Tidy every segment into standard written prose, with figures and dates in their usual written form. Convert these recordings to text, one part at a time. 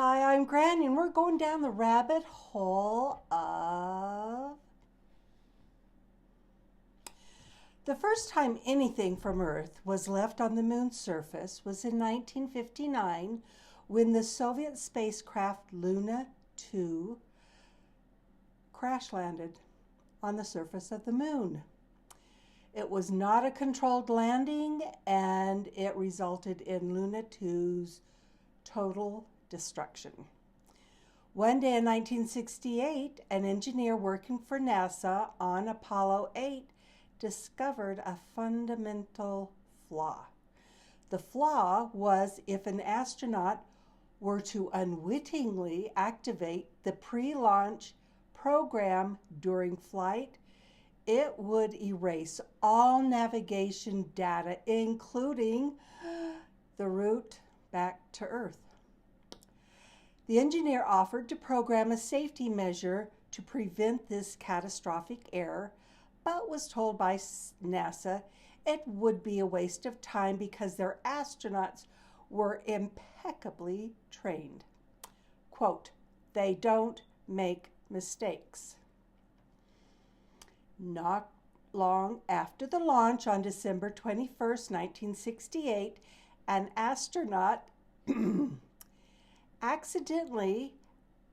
Hi, I'm Granny, and we're going down the rabbit hole of the first time anything from Earth was left on the moon's surface was in 1959 when the Soviet spacecraft Luna 2 crash landed on the surface of the moon. It was not a controlled landing, and it resulted in Luna 2's total destruction. One day in 1968, an engineer working for NASA on Apollo 8 discovered a fundamental flaw. The flaw was if an astronaut were to unwittingly activate the pre-launch program during flight, it would erase all navigation data, including the route back to Earth. The engineer offered to program a safety measure to prevent this catastrophic error, but was told by NASA it would be a waste of time because their astronauts were impeccably trained. Quote, "They don't make mistakes." Not long after the launch on December 21st, 1968, an astronaut accidentally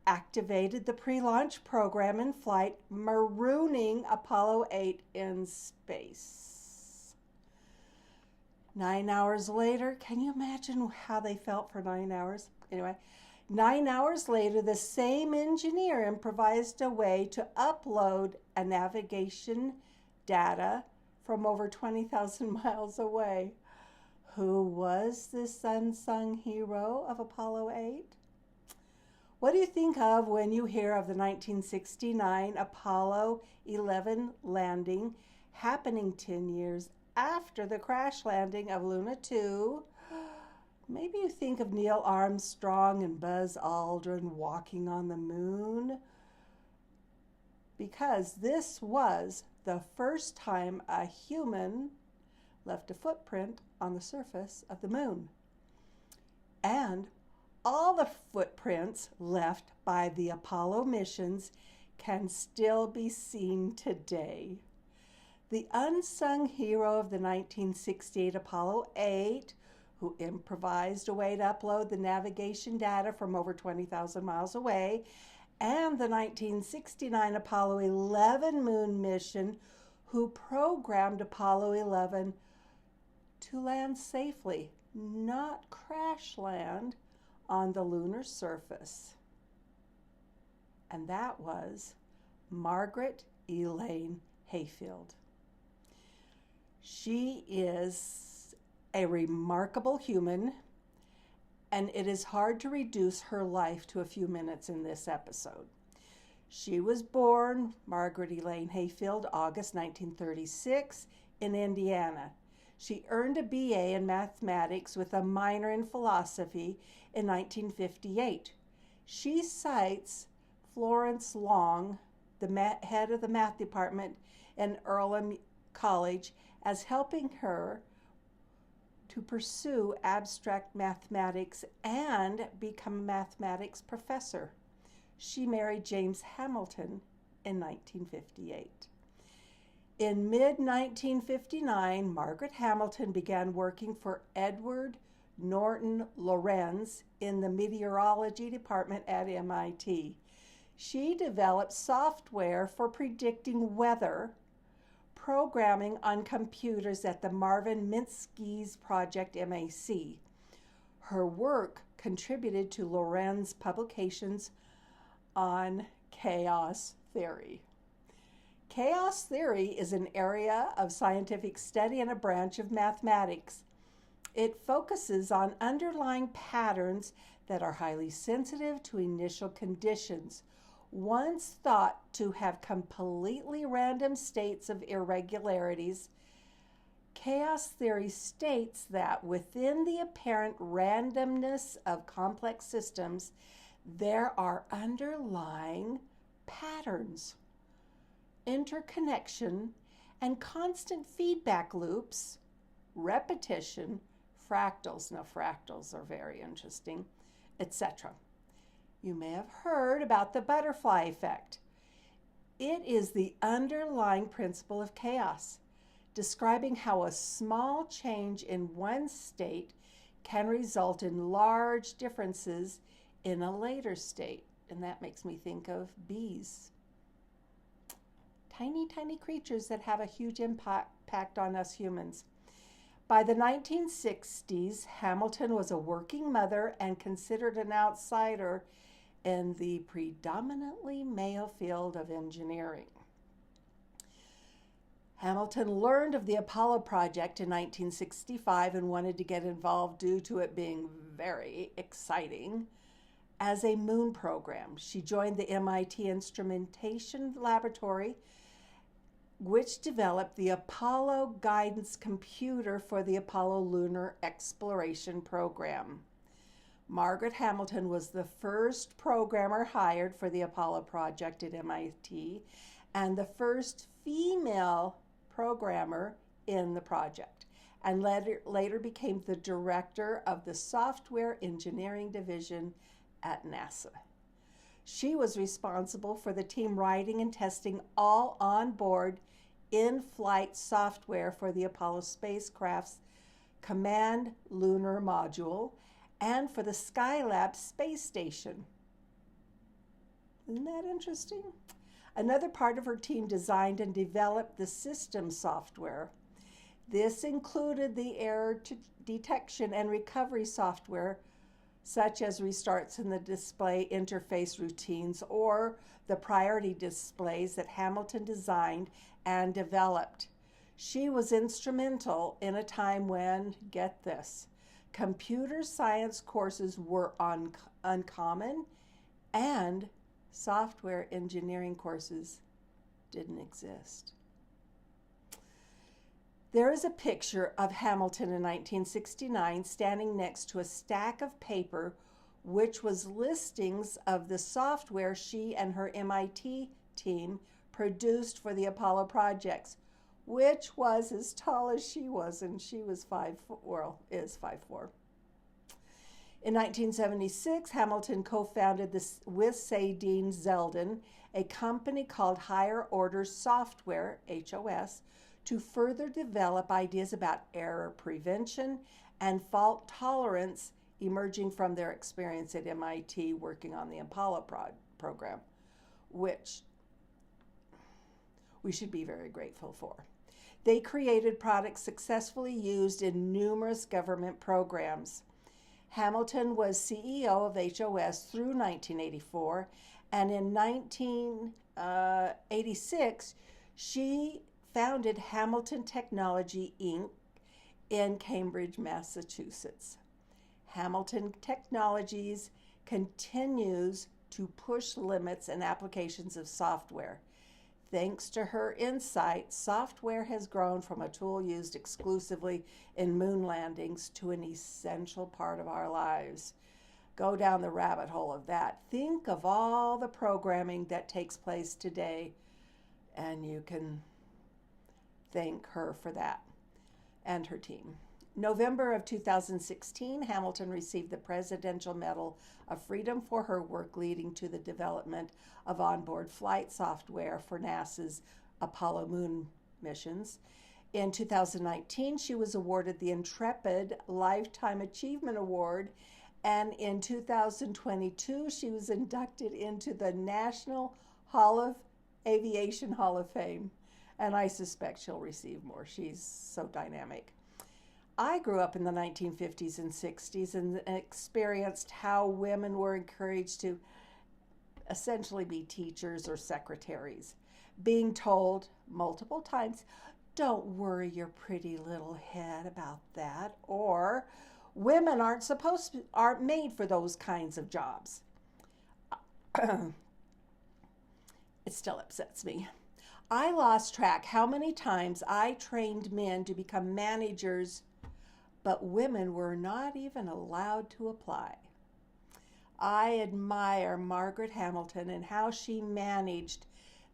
activated the pre-launch program in flight, marooning Apollo 8 in space. 9 hours later, can you imagine how they felt for 9 hours? Anyway, 9 hours later, the same engineer improvised a way to upload a navigation data from over 20,000 miles away. Who was this unsung hero of Apollo 8? What do you think of when you hear of the 1969 Apollo 11 landing happening 10 years after the crash landing of Luna 2? Maybe you think of Neil Armstrong and Buzz Aldrin walking on the moon, because this was the first time a human left a footprint on the surface of the moon. And all the footprints left by the Apollo missions can still be seen today. The unsung hero of the 1968 Apollo 8, who improvised a way to upload the navigation data from over 20,000 miles away, and the 1969 Apollo 11 moon mission, who programmed Apollo 11 to land safely, not crash land on the lunar surface. And that was Margaret Elaine Hayfield. She is a remarkable human, and it is hard to reduce her life to a few minutes in this episode. She was born Margaret Elaine Hayfield, August 1936, in Indiana. She earned a BA in mathematics with a minor in philosophy in 1958. She cites Florence Long, the head of the math department in Earlham College, as helping her to pursue abstract mathematics and become a mathematics professor. She married James Hamilton in 1958. In mid-1959, Margaret Hamilton began working for Edward Norton Lorenz in the meteorology department at MIT. She developed software for predicting weather, programming on computers at the Marvin Minsky's Project MAC. Her work contributed to Lorenz's publications on chaos theory. Chaos theory is an area of scientific study and a branch of mathematics. It focuses on underlying patterns that are highly sensitive to initial conditions. Once thought to have completely random states of irregularities, chaos theory states that within the apparent randomness of complex systems, there are underlying patterns, interconnection, and constant feedback loops, repetition, fractals. Now, fractals are very interesting, etc. You may have heard about the butterfly effect. It is the underlying principle of chaos, describing how a small change in one state can result in large differences in a later state. And that makes me think of bees. Tiny, tiny creatures that have a huge impact on us humans. By the 1960s, Hamilton was a working mother and considered an outsider in the predominantly male field of engineering. Hamilton learned of the Apollo project in 1965 and wanted to get involved due to it being very exciting. As a moon program, she joined the MIT Instrumentation Laboratory, which developed the Apollo Guidance Computer for the Apollo Lunar Exploration Program. Margaret Hamilton was the first programmer hired for the Apollo project at MIT and the first female programmer in the project, and later became the director of the Software Engineering Division at NASA. She was responsible for the team writing and testing all onboard in-flight software for the Apollo spacecraft's Command Lunar Module and for the Skylab space station. Isn't that interesting? Another part of her team designed and developed the system software. This included the error detection and recovery software, such as restarts in the display interface routines or the priority displays that Hamilton designed and developed. She was instrumental in a time when, get this, computer science courses were uncommon and software engineering courses didn't exist. There is a picture of Hamilton in 1969 standing next to a stack of paper which was listings of the software she and her MIT team produced for the Apollo projects, which was as tall as she was, and she was 5'4". In 1976, Hamilton co-founded this with Sadine Zeldin a company called Higher Order Software, HOS, to further develop ideas about error prevention and fault tolerance emerging from their experience at MIT working on the Apollo program, which we should be very grateful for. They created products successfully used in numerous government programs. Hamilton was CEO of HOS through 1984, and in 1986, she founded Hamilton Technology, Inc. in Cambridge, Massachusetts. Hamilton Technologies continues to push limits and applications of software. Thanks to her insight, software has grown from a tool used exclusively in moon landings to an essential part of our lives. Go down the rabbit hole of that. Think of all the programming that takes place today, and you can thank her for that and her team. November of 2016, Hamilton received the Presidential Medal of Freedom for her work leading to the development of onboard flight software for NASA's Apollo moon missions. In 2019, she was awarded the Intrepid Lifetime Achievement Award, and in 2022, she was inducted into the National Aviation Hall of Fame, and I suspect she'll receive more. She's so dynamic. I grew up in the 1950s and 60s and experienced how women were encouraged to essentially be teachers or secretaries, being told multiple times, "Don't worry your pretty little head about that," or "Women aren't made for those kinds of jobs." It still upsets me. I lost track how many times I trained men to become managers, but women were not even allowed to apply. I admire Margaret Hamilton and how she managed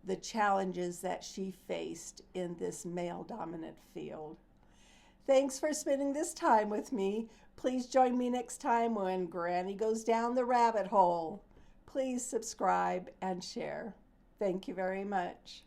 the challenges that she faced in this male-dominant field. Thanks for spending this time with me. Please join me next time when Granny goes down the rabbit hole. please subscribe and share. Thank you very much.